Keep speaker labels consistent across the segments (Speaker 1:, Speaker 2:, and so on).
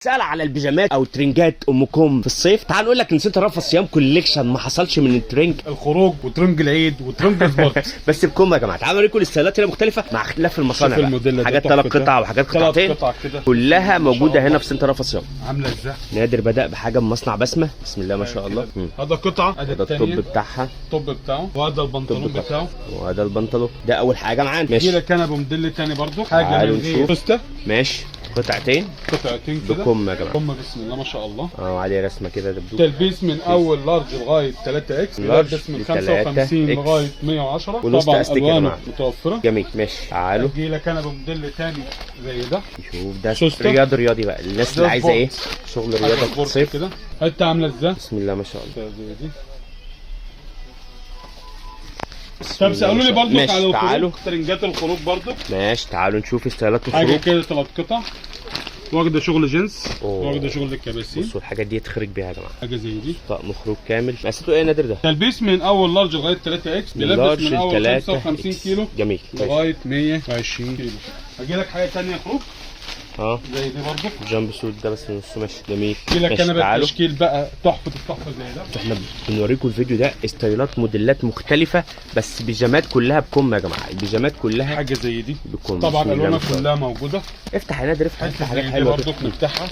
Speaker 1: سأل على البيجامات او ترنجات ام كوم في الصيف. تعال نقول لك ان سنتر رأفت صيام كوليكشن ما حصلش من الترنج
Speaker 2: الخروج وترنج العيد وترنج سبورت
Speaker 1: بس بكم يا جماعه. تعالوا اوريكم الستايلات هنا مختلفه مع اختلاف المصانع بقى. حاجات 3 قطع وحاجات قطعتين كلها موجوده هنا في سنتر رأفت صيام.
Speaker 2: عامله ازاي؟
Speaker 1: نادر بدأ بحاجه من مصنع بسمه، بسم الله ما شاء الله.
Speaker 2: هذا قطعه،
Speaker 1: ده الطب بتاعها،
Speaker 2: الطب بتاعه، وهذا البنطلون بتاعه،
Speaker 1: وهذا البنطلون. ده اول حاجه معانا. ماشي
Speaker 2: كده كنبه موديل تاني برضو حاجه من غير فستة.
Speaker 1: ماشي قطعتين
Speaker 2: كده
Speaker 1: بكم يا جماعه.
Speaker 2: كم بسم الله ما شاء الله.
Speaker 1: عليه رسمه كده دبدوب.
Speaker 2: تلبيس من اول لارج لغايه 3 اكس، تلبس من 55 لغايه 110. طبعا الوانه متوفره.
Speaker 1: جميل ماشي. تعالوا
Speaker 2: اجي لك انا بموديل تاني زي ده.
Speaker 1: شوف ده رياضي بقى، الناس اللي عايزه ايه شغل رياضه في الصيف
Speaker 2: كده. حته عامله ازاي؟
Speaker 1: بسم الله ما شاء الله.
Speaker 2: طب سألوا لي برضو على
Speaker 1: الخروج،
Speaker 2: ترنجات الخروج برضو.
Speaker 1: ماشي تعالوا نشوف ستايلات الخروج.
Speaker 2: حاجه كده 3 قطع واخده شغل جينز، واخده شغل الكباسين.
Speaker 1: بصوا الحاجات دي تخرج بيها يا جماعه.
Speaker 2: حاجه زي دي
Speaker 1: طقم خروج كامل. مقاساته ايه يا نادر ده؟
Speaker 2: تلبيس من اول لارج لغايه 3 اكس، بيلبس من اول 55 كيلو
Speaker 1: جميل
Speaker 2: لغايه 120 كيلو. هجي لك حاجه ثانيه خروج زي دي برضه
Speaker 1: جامب سوت ده بس نصه ماشي. جميل.
Speaker 2: اجي لك انا بقى التشكيل بقى تحفه التحفه زي ده.
Speaker 1: احنا بنوريكم الفيديو ده ستايلات موديلات مختلفه بس بيجامات كلها بكم يا جماعه. البيجامات كلها
Speaker 2: حاجه زي دي
Speaker 1: بكم.
Speaker 2: طبعا الوانها كلها موجوده.
Speaker 1: افتح يا نادر افتح
Speaker 2: حاجات حلوه برضه نفتحها.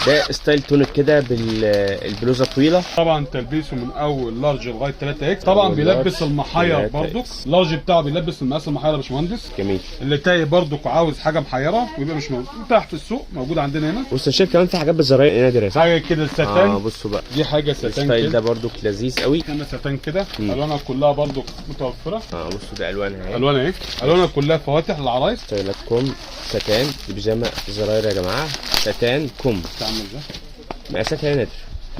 Speaker 1: ده ستايل تونيك كده بالبلوزه طويله.
Speaker 2: طبعا تلبيسه من اول لارج لغايه 3 اكس. طبعا بيلبس المحير برضه. اللارج بتاعه بيلبس المقاس المحير يا باشمهندس.
Speaker 1: جميل.
Speaker 2: اللي تايه برضه عاوز حاجه محيره ويبقى مش موجود تحت في السوق، موجود عندنا هنا.
Speaker 1: بص شايف كمان في حاجات بالزراير نادر صح؟
Speaker 2: حاجه كده ستان.
Speaker 1: بصوا بقى
Speaker 2: دي حاجه ستان كده.
Speaker 1: الستايل ده برضه لذيذ قوي.
Speaker 2: هنا ستان كده الوانها كلها برضه متوفره.
Speaker 1: بصوا ده الوانها اهي.
Speaker 2: الوانها ايه؟ الوانها كلها فواتح للعرايس.
Speaker 1: ستايلات كم ستان بيجامه زراير يا جماعه. ستان كم
Speaker 2: تعمل ازاي؟
Speaker 1: مقاساتها يا نادر.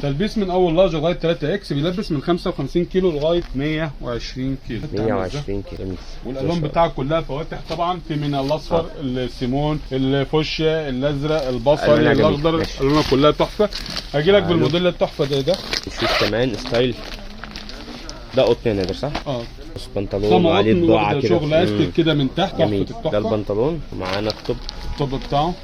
Speaker 2: تلبيس من اول لارج لغايه 3 اكس، بيلبس من 55 كيلو لغايه 120 كيلو.
Speaker 1: 120 كيلو.
Speaker 2: والالوان بتاعها كلها فواتح طبعا، في من الاصفر السيمون الفوشيا الازرق البصري الاخضر. الوانها كلها تحفه. هاجي لك بالموديل التحفه زي ده.
Speaker 1: نشوف كمان ستايل ده قطن يا نادر صح؟ بص بنطلون
Speaker 2: وعليه
Speaker 1: الضاعه كده
Speaker 2: شغل استك كده من تحت.
Speaker 1: جميل. ده البنطلون ومعانا الطب
Speaker 2: بتاعه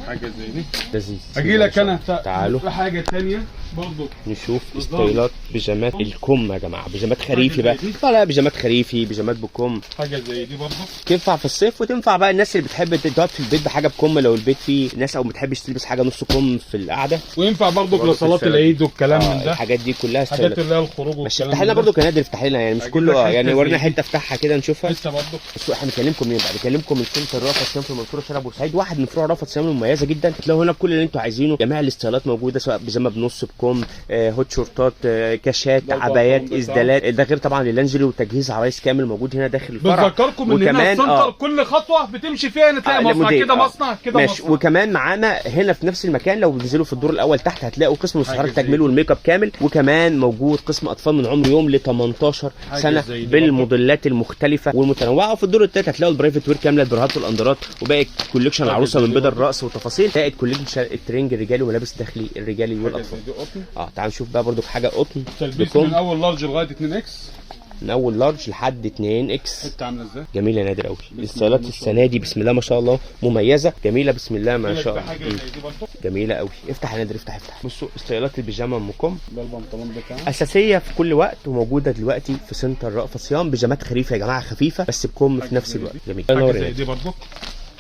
Speaker 2: حاجه زي دي
Speaker 1: لذيذ.
Speaker 2: اجي لك انا
Speaker 1: تعالوا
Speaker 2: حاجه ثانيه برضو
Speaker 1: نشوف ستايلات بيجامات الكم يا جماعه. بيجامات خريفي بقى. لا بيجامات خريفي بيجامات بكم.
Speaker 2: حاجه زي دي برضو
Speaker 1: تنفع في الصيف وتنفع بقى الناس اللي بتحب تقعد في البيت بحاجه بكم، لو البيت فيه ناس او ما بتحبش تلبس حاجه نص كم في القعده.
Speaker 2: وينفع برضو لصلاه العيد والكلام من ده.
Speaker 1: الحاجات دي كلها
Speaker 2: حاجات اللي هي الخروج
Speaker 1: والكلام. افتح لنا برضو كنادر افتح لنا يعني مش كله يعني ورينا حته افتحها كده نشوفها.
Speaker 2: لسه برضو
Speaker 1: بصوا احنا بنكلمكم مين بقى؟ بنكلمكم من سنتر رأفت صيام في المنصوره شارع بورسعيد. واحد من فروع رأفت صيام المميزه جدا. تلاقوا هنا كل اللي انتوا عايزينه، جميع الاستايلات موجوده سواء بيجامه بنص بكم، هوت شورتات، كاشات، عبايات، اسدالات. ده غير طبعا اللانجري وتجهيز عرايس كامل موجود هنا داخل الفرع.
Speaker 2: بذكركم ان هنا السنتر كل خطوه بتمشي فيها تلاقي مصنع كده مصنع كده
Speaker 1: ماشي. وكمان معانا هنا في نفس المكان لو بتنزلوا في الدور الاول تحت هتلاقوا قسم مستحضرات التجميل والميك اب كامل. وكمان موجود قسم اطفال من عمر يوم ل 18 سنه بالموديلات المختلفه والمتنوعه. وفي الدور الثالث هتلاقوا البرايفت وير كامله، البرهات والاندرات، وباقي كوليكشن العروسه من بدل الراس وتفاصيل. زائد كوليكشن الترنج الرجالي وملابس داخلي الرجالي والاطفال. تعالوا نشوف بقى برضو حاجه قطن.
Speaker 2: تلبيس من اول لارج لغايه 2 اكس.
Speaker 1: من اول لارج لحد 2 اكس.
Speaker 2: حته عامله ازاي؟
Speaker 1: جميله يا نادر قوي. الستايلات السنه دي بسم الله ما شاء الله مميزه جميله بسم الله ما شاء الله. جميله قوي. افتح يا نادر افتح. بصوا ستايلات البيجامه ام كم.
Speaker 2: ده البنطلون بتاعه
Speaker 1: اساسيه في كل وقت وموجوده دلوقتي في سنتر رأفت صيام. بيجامات خريفه يا جماعه خفيفه بس بكم في نفس الوقت. جميل.
Speaker 2: حاجه زي دي برضه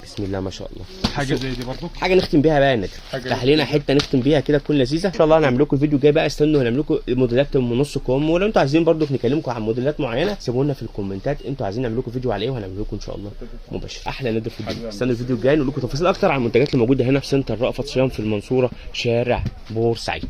Speaker 1: بسم الله ما شاء الله.
Speaker 2: حاجه زي دي برضه
Speaker 1: حاجه نختم بيها بقى يا نادر. افتح لنا حته نختم بيها كده تكون لذيذه ان شاء الله. هنعمل لكم الفيديو الجاي بقى. استنوا هنعمل لكم موديلات من نص كم. ولو انتوا عايزين برضو نكلمكم عن موديلات معينه سيبوا لنا في الكومنتات انتوا عايزين نعمل لكم فيديو على ايه وهنعمل لكم ان شاء الله مباشر. احلى نادر في الفيديو. استنوا الفيديو الجاي نقول لكم تفاصيل اكتر عن المنتجات اللي موجوده هنا في سنتر رأفت صيام في المنصوره شارع بورسعيد.